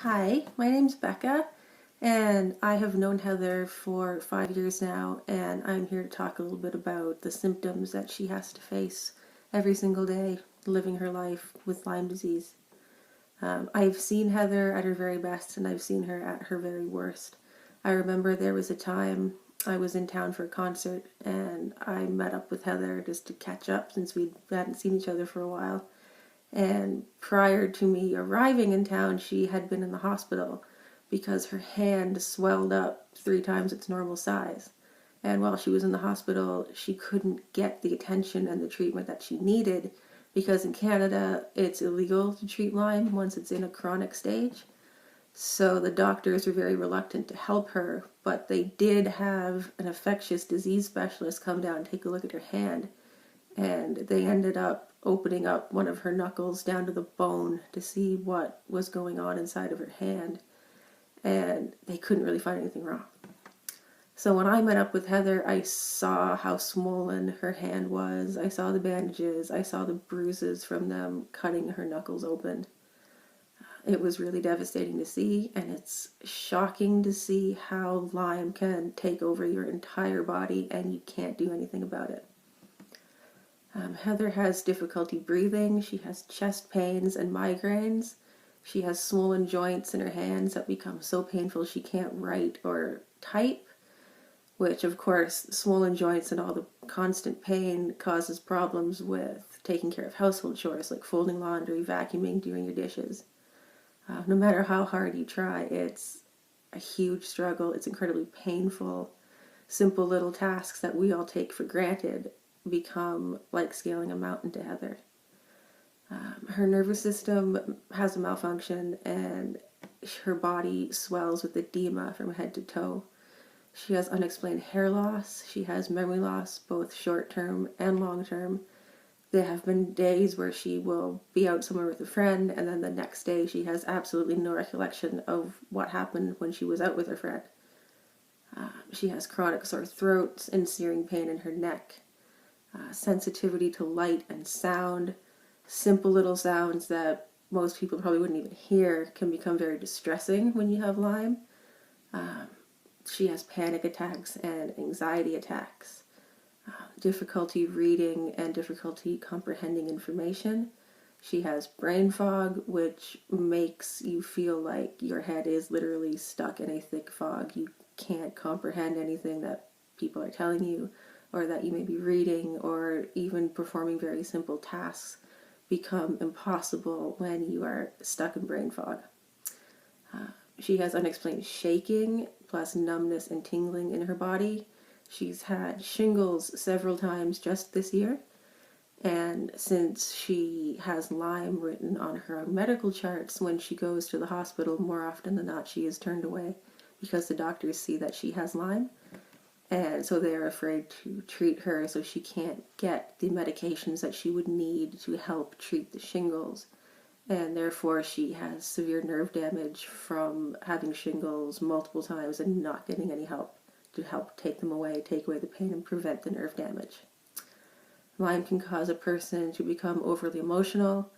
Hi, my name's Becca, and I have known Heather for 5 years now, and I'm here to talk a little bit about the symptoms that she has to face every single day living her life with Lyme disease. I've seen Heather at her very best, and I've seen her at her very worst. I remember there was a time I was in town for a concert, and I met up with Heather just to catch up since we hadn't seen each other for a while. And prior to me arriving in town, she had been in the hospital because her hand swelled up 3 times its normal size. And while she was in the hospital, she couldn't get the attention and the treatment that she needed because in Canada it's illegal to treat Lyme once it's in a chronic stage. So the doctors were very reluctant to help her, but they did have an infectious disease specialist come down and take a look at her hand, and they ended up opening up one of her knuckles down to the bone to see what was going on inside of her hand, and they couldn't really find anything wrong. So when I met up with Heather, I saw how swollen her hand was. I saw the bandages. I saw the bruises from them cutting her knuckles open. It was really devastating to see, and it's shocking to see how Lyme can take over your entire body and you can't do anything about it. Heather has difficulty breathing. She has chest pains and migraines. She has swollen joints in her hands that become so painful she can't write or type, which of course, swollen joints and all the constant pain causes problems with taking care of household chores like folding laundry, vacuuming, doing your dishes. No matter how hard you try, it's a huge struggle. It's incredibly painful. Simple little tasks that we all take for granted become like scaling a mountain to Heather. Her nervous system has a malfunction and her body swells with edema from head to toe. She has unexplained hair loss. She has memory loss, both short term and long term. There have been days where she will be out somewhere with a friend, and then the next day she has absolutely no recollection of what happened when she was out with her friend. She has chronic sore throats and searing pain in her neck. Sensitivity to light and sound, simple little sounds that most people probably wouldn't even hear can become very distressing when you have Lyme. She has panic attacks and anxiety attacks, difficulty reading and difficulty comprehending information. She has brain fog, which makes you feel like your head is literally stuck in a thick fog. You can't comprehend anything that people are telling you, or that you may be reading, or even performing very simple tasks become impossible when you are stuck in brain fog. She has unexplained shaking, plus numbness and tingling in her body. She's had shingles several times just this year, and since she has Lyme written on her medical charts, when she goes to the hospital, more often than not she is turned away because the doctors see that she has Lyme. And so they're afraid to treat her, so she can't get the medications that she would need to help treat the shingles. And therefore she has severe nerve damage from having shingles multiple times and not getting any help to help take them away, take away the pain, and prevent the nerve damage. Lyme can cause a person to become overly emotional.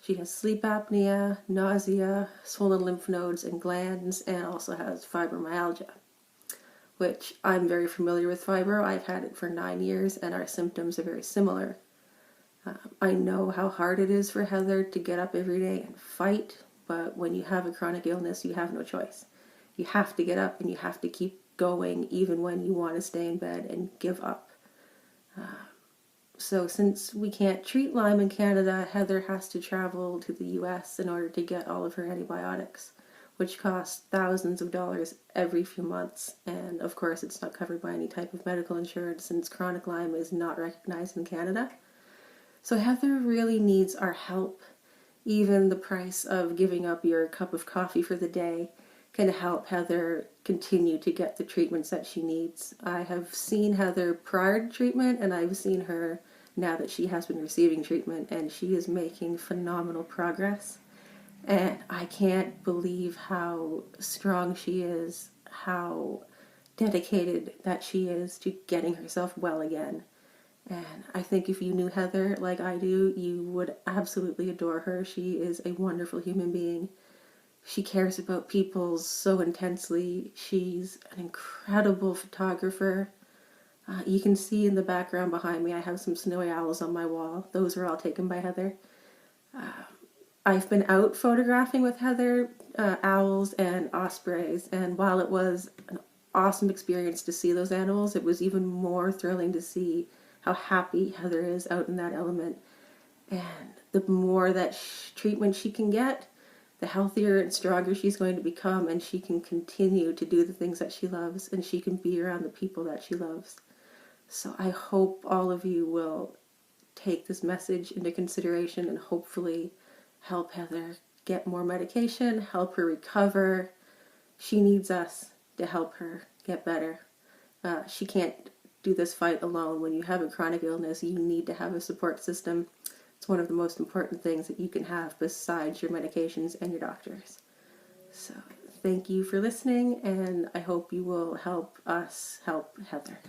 She has sleep apnea, nausea, swollen lymph nodes and glands, and also has fibromyalgia, which I'm very familiar with fibro. I've had it for 9 years, and our symptoms are very similar. I know how hard it is for Heather to get up every day and fight, but when you have a chronic illness, you have no choice. You have to get up and you have to keep going even when you want to stay in bed and give up. So since we can't treat Lyme in Canada, Heather has to travel to the US in order to get all of her antibiotics, which costs thousands of dollars every few months. And of course, it's not covered by any type of medical insurance since chronic Lyme is not recognized in Canada. So Heather really needs our help. Even the price of giving up your cup of coffee for the day can help Heather continue to get the treatments that she needs. I have seen Heather prior to treatment, and I've seen her now that she has been receiving treatment, and she is making phenomenal progress. And I can't believe how strong she is, how dedicated that she is to getting herself well again. And I think if you knew Heather like I do, you would absolutely adore her. She is a wonderful human being. She cares about people so intensely. She's an incredible photographer. You can see in the background behind me, I have some snowy owls on my wall. Those were all taken by Heather. I've been out photographing with Heather, owls and ospreys, and while it was an awesome experience to see those animals, it was even more thrilling to see how happy Heather is out in that element. And the more that treatment she can get, the healthier and stronger she's going to become, and she can continue to do the things that she loves, and she can be around the people that she loves. So I hope all of you will take this message into consideration and hopefully help Heather get more medication, help her recover. She needs us to help her get better. She can't do this fight alone. When you have a chronic illness, you need to have a support system. It's one of the most important things that you can have besides your medications and your doctors. So thank you for listening, and I hope you will help us help Heather.